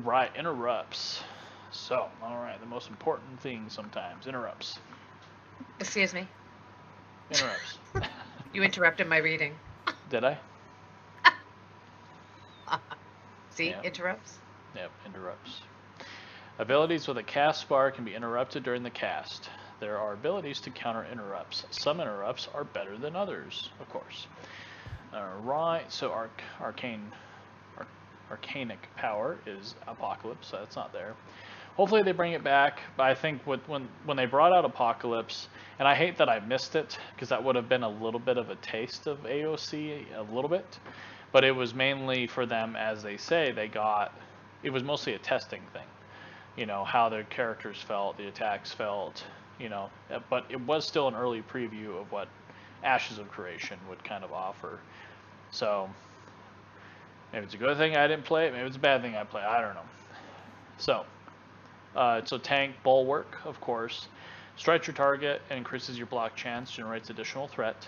Right, interrupts. So, alright, the most important thing sometimes. Interrupts. Excuse me. Interrupts. You interrupted my reading. Did I? See, Yep. interrupts. Yep, interrupts. Abilities with a cast bar can be interrupted during the cast. There are abilities to counter interrupts. Some interrupts are better than others, of course. Alright, so arcanic power is Apocalypse, so that's not there. Hopefully they bring it back, but I think when they brought out Apocalypse, and I hate that I missed it, because that would have been a little bit of a taste of AOC, a little bit, but it was mainly for them, as they say, it was mostly a testing thing. You know, how their characters felt, the attacks felt, you know, but it was still an early preview of what Ashes of Creation would kind of offer. So, maybe it's a good thing I didn't play it, maybe it's a bad thing I play it, I don't know. So, it's a tank bulwark, of course. Strikes your target and increases your block chance, generates additional threat.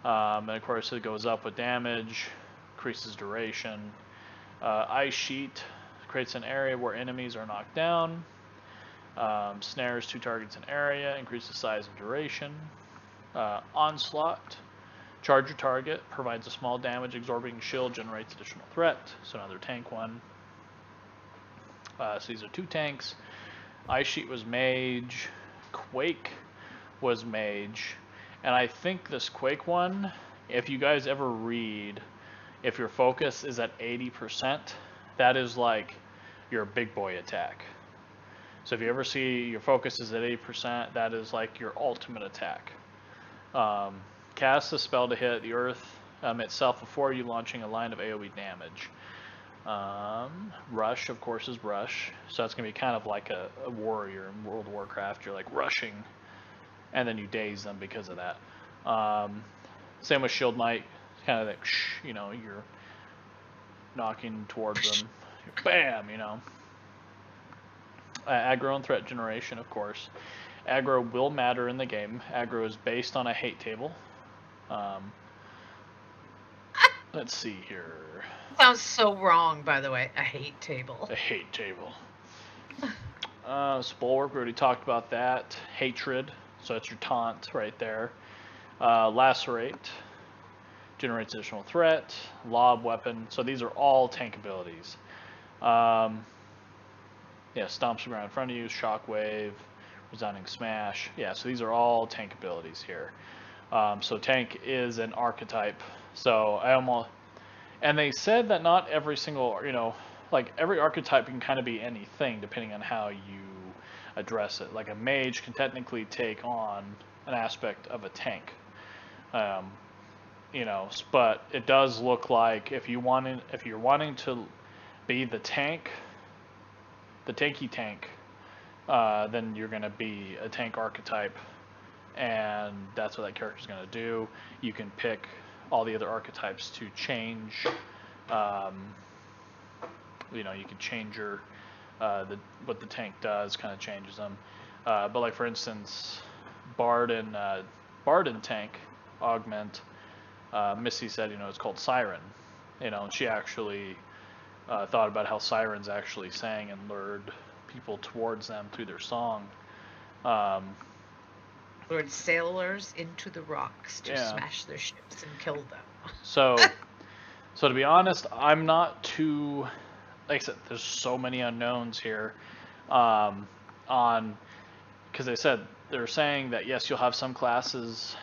And of course it goes up with damage, increases duration. Ice Sheet creates an area where enemies are knocked down. Snares 2 targets in area, increases size and duration. Onslaught, charge your target, provides a small damage absorbing shield, generates additional threat. So another tank one. So these are 2 tanks. Ice Sheet was mage. Quake was mage. And I think this Quake one, if you guys ever read, if your focus is at 80%, that is like your big boy attack. So if you ever see your focus is at 80%, that is like your ultimate attack. Cast the spell to hit the earth itself before you launching a line of AoE damage. Rush, of course, is rush. So that's going to be kind of like a warrior in World of Warcraft. You're like rushing, and then you daze them because of that. Same with Shield Might. Kind of like, you know, you're knocking towards them. Bam, you know. Aggro and threat generation, of course. Aggro will matter in the game. Aggro is based on a hate table. Let's see here. Sounds so wrong, by the way. A hate table. A hate table. Bulwark, we already talked about that. Hatred, so that's your taunt right there. Lacerate, generates additional threat. Lob weapon, so these are all tank abilities. Yeah, stomps the ground in front of you. Shockwave, resounding smash. Yeah, so these are all tank abilities here. So tank is an archetype. So and they said that not every single, you know, like every archetype can kind of be anything depending on how you address it. Like a mage can technically take on an aspect of a tank. You know, but it does look like if you're wanting to be the tank, the tanky tank, then you're going to be a tank archetype, and that's what that character's going to do. You can pick all the other archetypes to change. You know, you can change your what the tank does, kind of changes them. But like for instance, Bard and tank augment. Missy said, you know, it's called Siren. You know, and she actually thought about how sirens actually sang and lured people towards them through their song. Lured sailors into the rocks to smash their ships and kill them. So to be honest, I'm not too, like I said, there's so many unknowns here because they said they're saying that yes, you'll have some classes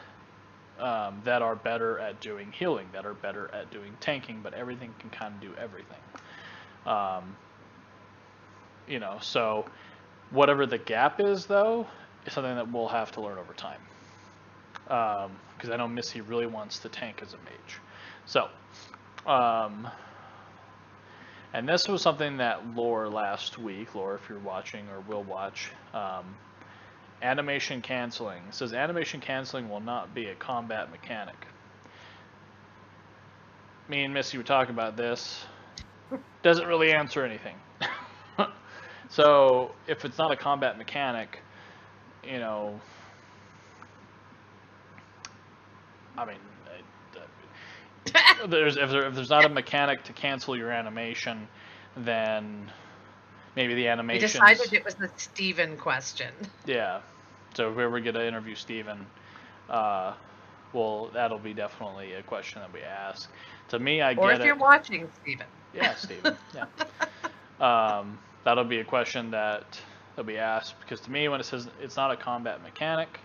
that are better at doing healing, that are better at doing tanking, but everything can kind of do everything. You know, so whatever the gap is, though, is something that we'll have to learn over time. Because I know Missy really wants to tank as a mage. So, and this was something that Lore last week, Lore, if you're watching or will watch, animation canceling. It says animation canceling will not be a combat mechanic. Me and Missy were talking about this. Doesn't really answer anything. So if it's not a combat mechanic, you know, I mean, if there's not a mechanic to cancel your animation, then maybe the We animations. decided it was the Steven question. Yeah. So if we ever get to interview Steven, well, that'll be definitely a question that we ask. To me, I Or get if you're it. watching, Steven. Yeah, Steven. Yeah. That'll be a question that we ask, because to me, when it says it's not a combat mechanic,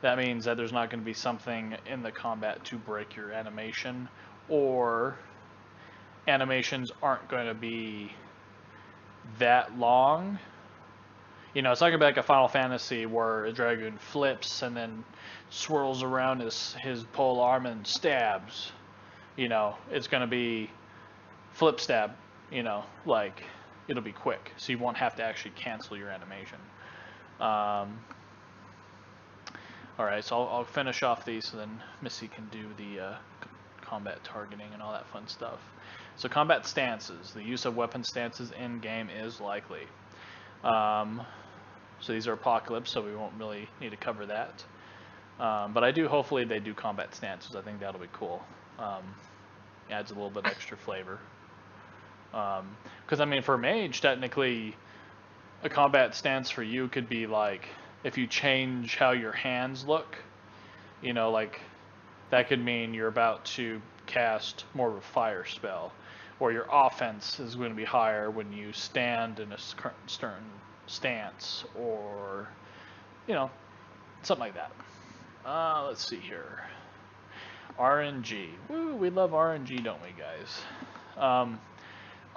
that means that there's not going to be something in the combat to break your animation, or animations aren't going to be that long. You know, it's not going to be like a Final Fantasy where a dragoon flips and then swirls around his pole arm and stabs. You know, it's going to be flip stab, you know, like it'll be quick, so you won't have to actually cancel your animation. All right, so I'll finish off these, so then Missy can do the combat targeting and all that fun stuff. So combat stances. The use of weapon stances in game is likely. So these are Apocalypse, so we won't really need to cover that. But I do, hopefully they do combat stances. I think that'll be cool. Adds a little bit extra flavor. Because I mean, for mage, technically, a combat stance for you could be like, if you change how your hands look, you know, like that could mean you're about to cast more of a fire spell, or your offense is going to be higher when you stand in a certain stance, or, you know, something like that. Let's see here. RNG. Woo, we love RNG, don't we, guys?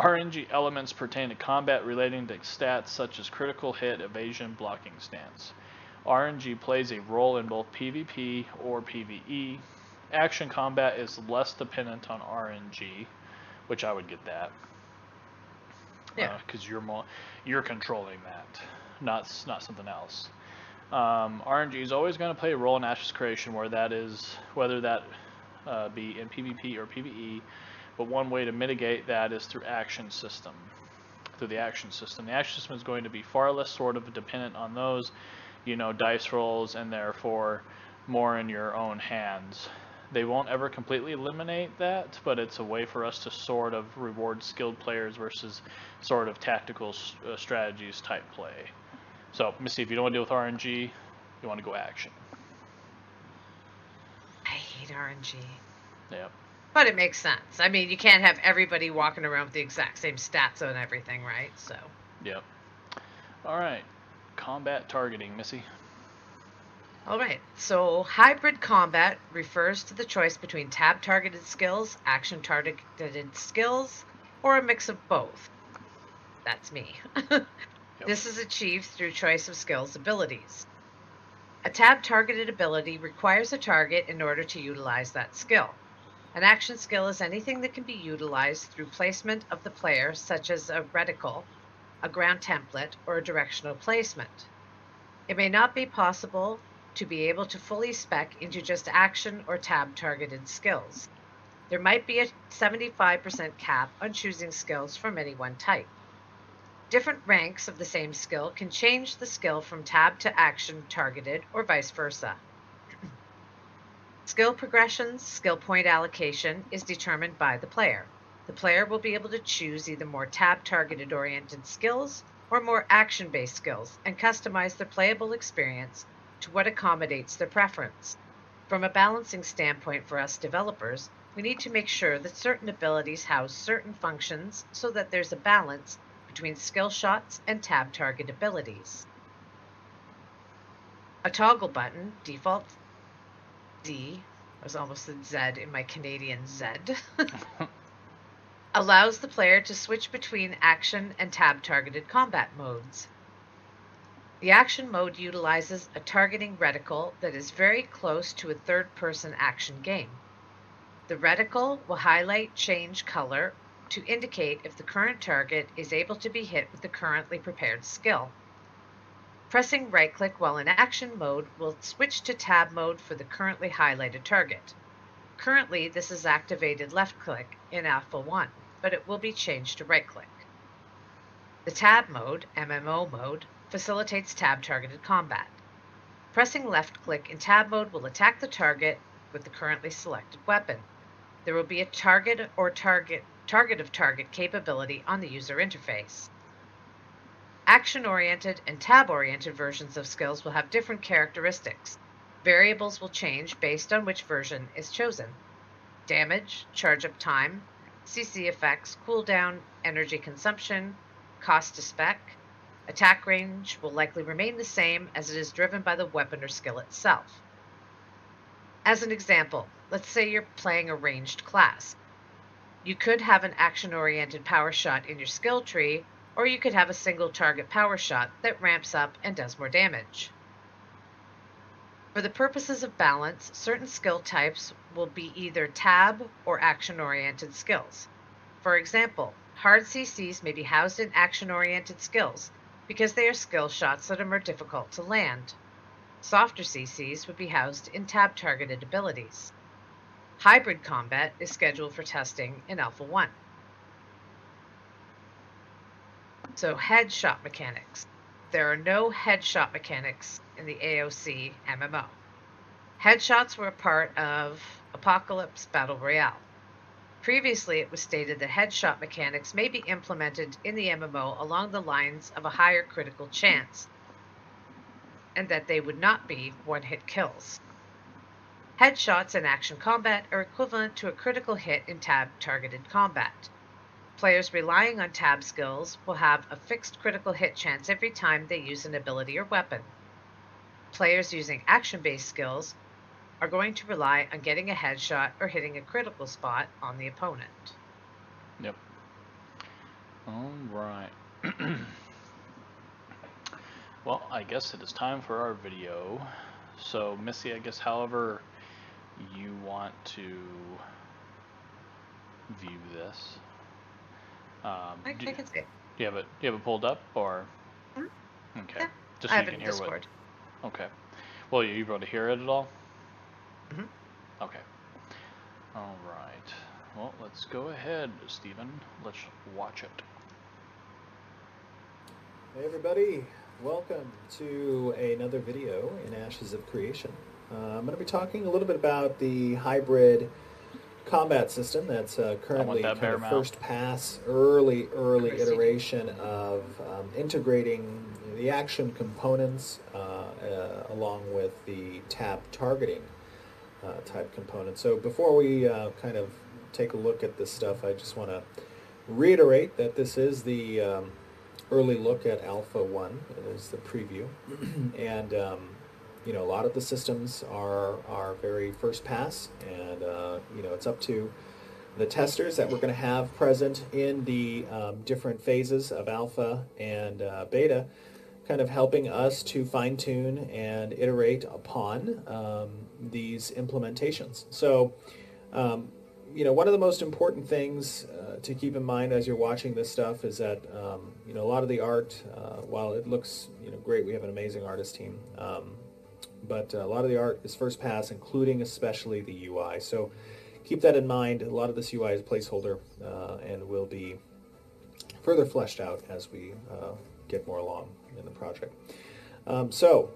RNG elements pertain to combat relating to stats such as critical hit, evasion, blocking stance. RNG plays a role in both PvP or PvE. Action combat is less dependent on RNG, which I would get that. Yeah. Because you're controlling that, not something else. RNG is always going to play a role in Ashes creation, whether that be in PvP or PvE. But one way to mitigate that is through action system. Through the action system. The action system is going to be far less sort of dependent on those, you know, dice rolls, and therefore more in your own hands. They won't ever completely eliminate that, but it's a way for us to sort of reward skilled players versus sort of tactical strategies type play. So, Missy, if you don't want to deal with RNG, you want to go action. I hate RNG. Yep. But it makes sense. I mean, you can't have everybody walking around with the exact same stats and everything, right? So. Yep. All right. Combat targeting, Missy. All right. So hybrid combat refers to the choice between tab-targeted skills, action-targeted skills, or a mix of both. That's me. Yep. This is achieved through choice of skills abilities. A tab-targeted ability requires a target in order to utilize that skill. An action skill is anything that can be utilized through placement of the player, such as a reticle, a ground template, or a directional placement. It may not be possible to be able to fully spec into just action or tab-targeted skills. There might be a 75% cap on choosing skills from any one type. Different ranks of the same skill can change the skill from tab to action targeted, or vice versa. Skill progressions, skill point allocation is determined by the player. The player will be able to choose either more tab-targeted oriented skills or more action-based skills and customize their playable experience to what accommodates their preference. From a balancing standpoint for us developers, we need to make sure that certain abilities house certain functions so that there's a balance between skill shots and tab-target abilities. A toggle button, default D, I was almost at Z in my Canadian Z, allows the player to switch between action and tab-targeted combat modes. The action mode utilizes a targeting reticle that is very close to a third-person action game. The reticle will highlight change color to indicate if the current target is able to be hit with the currently prepared skill. Pressing right-click while in action mode will switch to tab mode for the currently highlighted target. Currently, this is activated left-click in Alpha 1, but it will be changed to right-click. The tab mode, MMO mode, facilitates tab-targeted combat. Pressing left-click in tab mode will attack the target with the currently selected weapon. There will be a target of target capability on the user interface. Action-oriented and tab-oriented versions of skills will have different characteristics. Variables will change based on which version is chosen. Damage, charge-up time, CC effects, cooldown, energy consumption, cost to spec. Attack range will likely remain the same as it is driven by the weapon or skill itself. As an example, let's say you're playing a ranged class. You could have an action-oriented power shot in your skill tree, or you could have a single target power shot that ramps up and does more damage. For the purposes of balance, certain skill types will be either tab or action-oriented skills. For example, hard CCs may be housed in action-oriented skills because they are skill shots that are more difficult to land. Softer CCs would be housed in tab-targeted abilities. Hybrid combat is scheduled for testing in Alpha 1. So headshot mechanics. There are no headshot mechanics in the AOC MMO. Headshots were a part of Apocalypse Battle Royale. Previously, it was stated that headshot mechanics may be implemented in the MMO along the lines of a higher critical chance, and that they would not be one-hit kills. Headshots in action combat are equivalent to a critical hit in tab-targeted combat. Players relying on tab skills will have a fixed critical hit chance every time they use an ability or weapon. Players using action-based skills are going to rely on getting a headshot or hitting a critical spot on the opponent. Yep. All right. Well, I guess it is time for our video. So, Missy, I guess however you want to view this. I can see it. Do you have it pulled up, or? Mm-hmm. Okay. Yeah. Just I so have you it can in hear Discord. what. Okay. Well, you able to hear it at all? Mm-hmm. Okay. All right. Well, let's go ahead, Steven. Let's watch it. Hey everybody, welcome to another video in Ashes of Creation. I'm going to be talking a little bit about the hybrid combat system that's currently that kind bear of mount. first pass, early Chrissy. iteration of integrating the action components along with the tab targeting type component. So before we kind of take a look at this stuff, I just want to reiterate that this is the early look at Alpha 1. It is the preview. And a lot of the systems are very first pass, and it's up to the testers that we're going to have present in the different phases of alpha and beta, kind of helping us to fine-tune and iterate upon these implementations. So one of the most important things to keep in mind as you're watching this stuff is that a lot of the art, while it looks great, we have an amazing artist team, but a lot of the art is first pass, including especially the UI. So keep that in mind. A lot of this UI is a placeholder and will be further fleshed out as we get more along in the project. So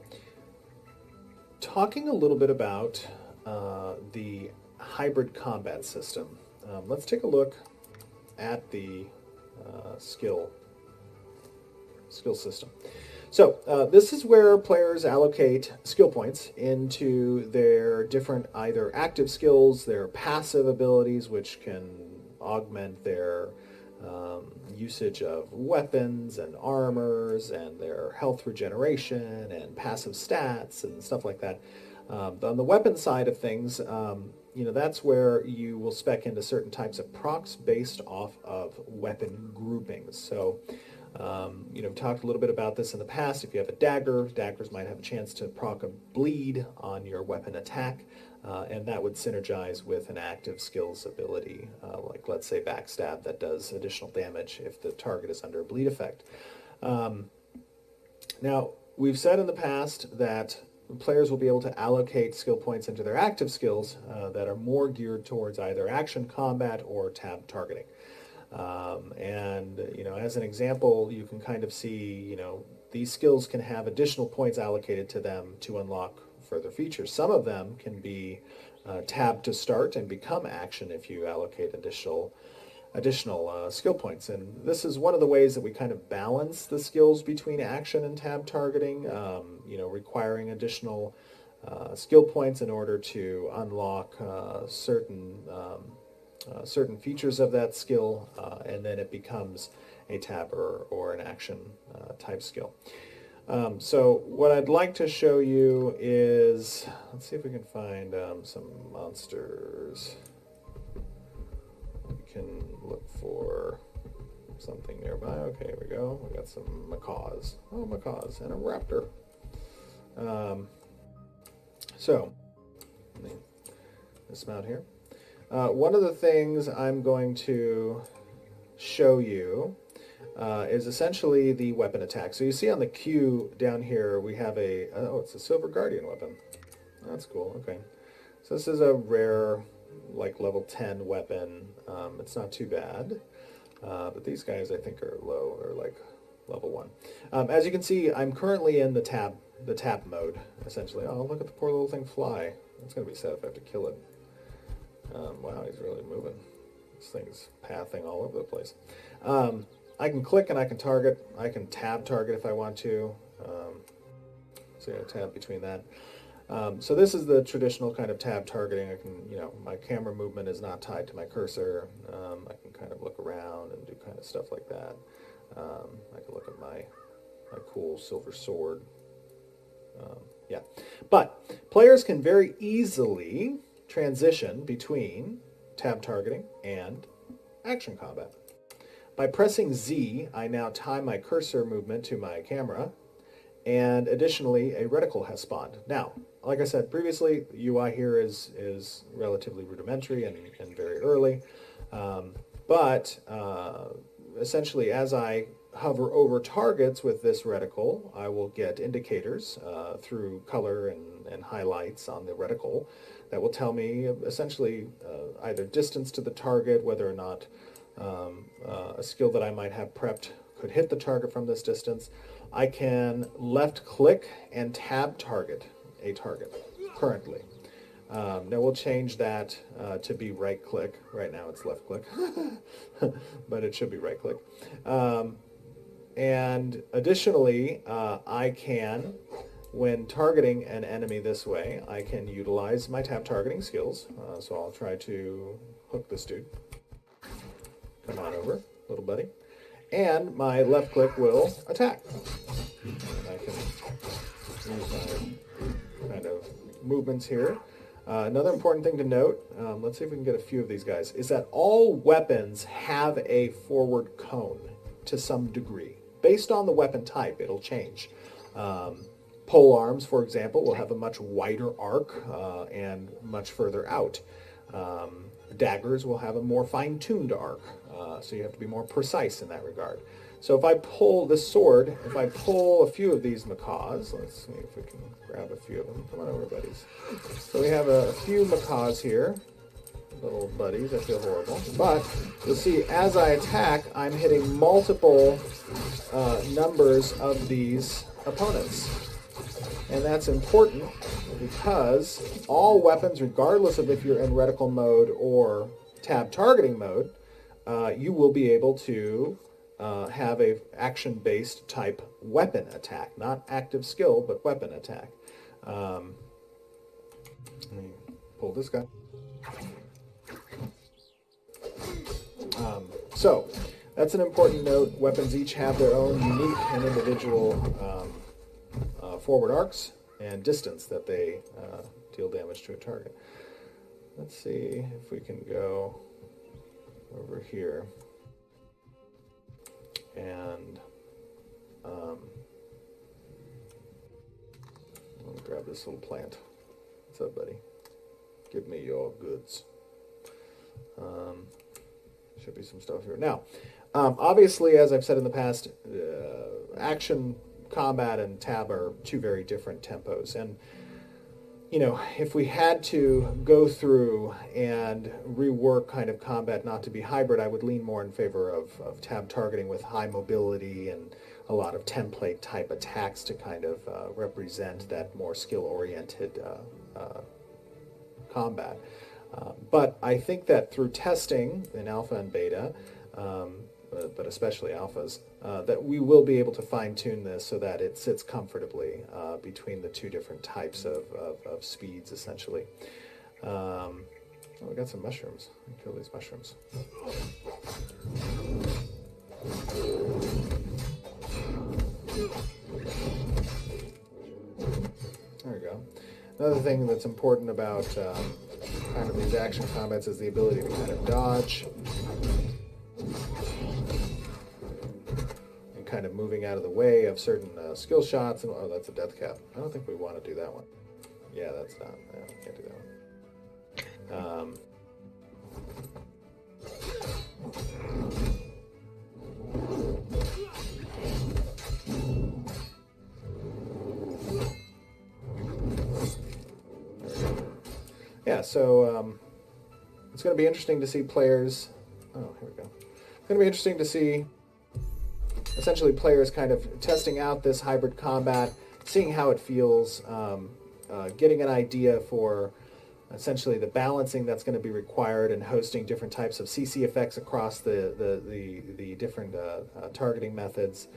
talking a little bit about the hybrid combat system. Let's take a look at the skill system. So this is where players allocate skill points into their different either active skills, their passive abilities, which can augment their usage of weapons and armors and their health regeneration and passive stats and stuff like that. On the weapon side of things, that's where you will spec into certain types of procs based off of weapon groupings. So, we've talked a little bit about this in the past. If you have a dagger, daggers might have a chance to proc a bleed on your weapon attack, and that would synergize with an active skills ability, like let's say backstab, that does additional damage if the target is under a bleed effect. Now, we've said in the past that players will be able to allocate skill points into their active skills that are more geared towards either action combat or tab targeting. As an example, you can kind of see, these skills can have additional points allocated to them to unlock further features. Some of them can be tabbed to start and become action if you allocate additional additional skill points. And this is one of the ways that we kind of balance the skills between action and tab targeting, requiring additional skill points in order to unlock certain features of that skill, and then it becomes a tab or an action type skill. So what I'd like to show you is, let's see if we can find some monsters. We can look for something nearby. Okay, here we go. We got some macaws. Oh, macaws and a raptor. So, let me dismount here. One of the things I'm going to show you is essentially the weapon attack. So you see on the queue down here we have it's a Silver Guardian weapon. That's cool, okay. So this is a rare, like level 10 weapon. It's not too bad. But these guys I think are low, or like level 1. As you can see, I'm currently in the tab mode, essentially. Oh, look at the poor little thing fly. It's going to be sad if I have to kill it. Wow, he's really moving. This thing's pathing all over the place. I can click and I can target. I can tab target if I want to. So I tab between that. So this is the traditional kind of tab targeting. I can, my camera movement is not tied to my cursor. I can kind of look around and do kind of stuff like that. I can look at my cool silver sword. Yeah, but players can very easily transition between tab targeting and action combat. By pressing Z, I now tie my cursor movement to my camera, and additionally, a reticle has spawned. Now, like I said previously, the UI here is relatively rudimentary and very early, but essentially, as I hover over targets with this reticle, I will get indicators through color and highlights on the reticle that will tell me essentially either distance to the target, whether or not a skill that I might have prepped could hit the target from this distance. I can left click and tab target a target currently. Now we'll change that to be right click. Right now it's left click, but it should be right click. And additionally, I can, when targeting an enemy this way, I can utilize my tab targeting skills. So I'll try to hook this dude. Come on over, little buddy. And my left click will attack. And I can use my kind of movements here. Another important thing to note, let's see if we can get a few of these guys, is that all weapons have a forward cone to some degree. Based on the weapon type, it'll change. Pole arms, for example, will have a much wider arc and much further out. Daggers will have a more fine-tuned arc, so you have to be more precise in that regard. So if I pull this sword, if I pull a few of these macaws, let's see if we can grab a few of them. Come on over, buddies. So we have a few macaws here, little buddies. I feel horrible. But you'll see as I attack, I'm hitting multiple numbers of these opponents. And that's important because all weapons, regardless of if you're in reticle mode or tab targeting mode, you will be able to have a action-based type weapon attack. Not active skill, but weapon attack. Let me pull this guy. So that's an important note. Weapons each have their own unique and individual forward arcs and distance that they deal damage to a target. Let's see if we can go over here and let me grab this little plant. What's up, buddy? Give me your goods. Should be some stuff here. Now, obviously, as I've said in the past, action combat and tab are two very different tempos. And, if we had to go through and rework kind of combat not to be hybrid, I would lean more in favor of tab targeting with high mobility and a lot of template type attacks to kind of represent that more skill-oriented combat. But I think that through testing in alpha and beta, but especially alphas, that we will be able to fine-tune this so that it sits comfortably between the two different types of speeds, essentially. Oh, we got some mushrooms. Kill these mushrooms. There we go. Another thing that's important about kind of these action combats is the ability to kind of dodge and kind of moving out of the way of certain skill shots. And oh, that's a death cap. I don't think we want to do that one. Yeah, that's not. No, can't do that one. Yeah, so it's going to be interesting to see players. Oh, here we go. It's going to be interesting to see essentially players kind of testing out this hybrid combat, seeing how it feels, getting an idea for essentially the balancing that's going to be required and hosting different types of CC effects across the different targeting methods,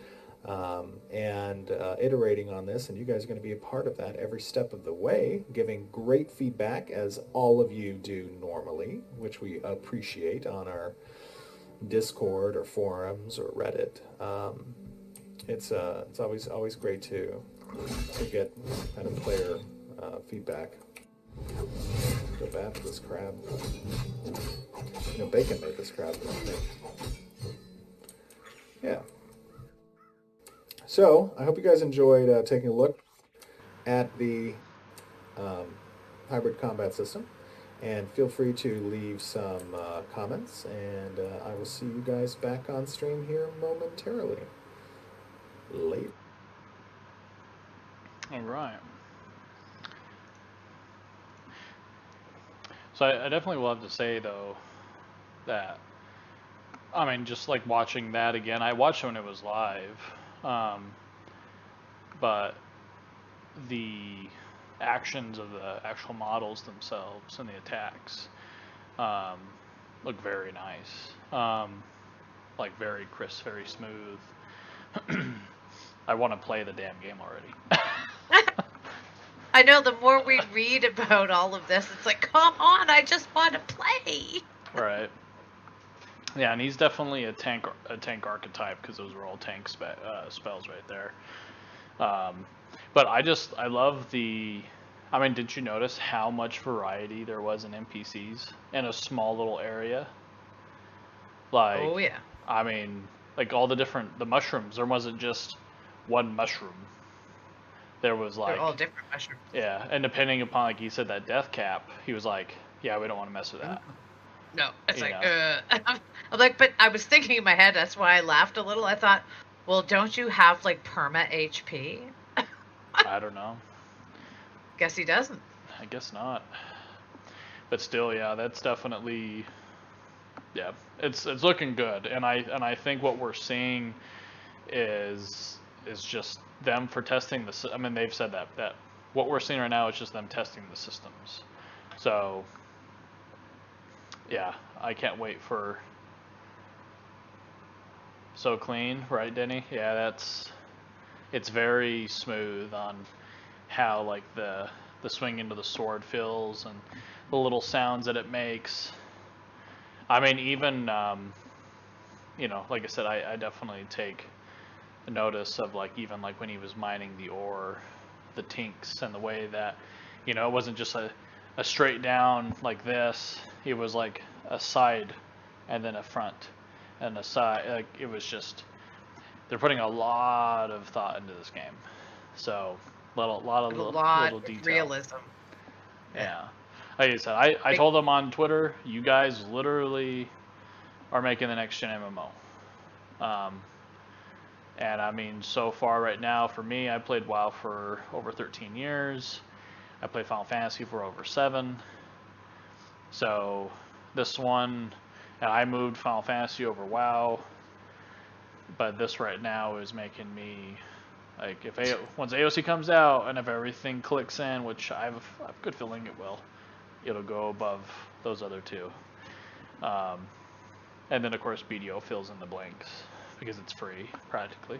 and iterating on this. And you guys are going to be a part of that every step of the way, giving great feedback as all of you do normally, which we appreciate on our Discord or forums or Reddit. It's always great to get kind of player feedback. Go bad for this crab. Bacon made this crab, I think. Yeah. So, I hope you guys enjoyed taking a look at the hybrid combat system. And feel free to leave some comments. And I will see you guys back on stream here momentarily. Later. All right. So I definitely will have to say, though, that, I mean, just like watching that again, I watched when it was live, but the actions of the actual models themselves and the attacks look very nice, like very crisp, very smooth. I want to play the damn game already. I know, the more we read about all of this, it's like, come on, I just want to play. Right. Yeah, and he's definitely a tank archetype, because those were all tank spells right there. But I love the. I mean, did you notice how much variety there was in NPCs in a small little area? Like, oh yeah. I mean, like all the mushrooms. There wasn't just one mushroom. There was like. They're all different mushrooms. Yeah, and depending upon, like he said, that death cap, he was like, yeah, we don't want to mess with that. No, it's I'm like, but I was thinking in my head, that's why I laughed a little. I thought, well, don't you have like perma HP? I don't know. Guess he doesn't. I guess not. But still, yeah, that's definitely, yeah, it's looking good, and I think what we're seeing is just them for testing the. I mean, they've said that what we're seeing right now is just them testing the systems. So, yeah, I can't wait for. So clean, right, Denny? Yeah, it's very smooth on how like the swing into the sword feels and the little sounds that it makes. I mean, even like I said, I definitely take notice of like even like when he was mining the ore, the tinks and the way that it wasn't just a straight down like this. It was like a side and then a front and a side. Like it was just, they're putting a lot of thought into this game. So a lot of little detail. Realism. Yeah. Like I said, I told them on Twitter, you guys literally are making the next gen MMO. And I mean, so far right now, for me, I played WoW for over 13 years. I played Final Fantasy for over 7. So this one, and I moved Final Fantasy over WoW. But this right now is making me, like, once AOC comes out and if everything clicks in, which I have a good feeling it will, it'll go above those other two. And then of course BDO fills in the blanks because it's free practically.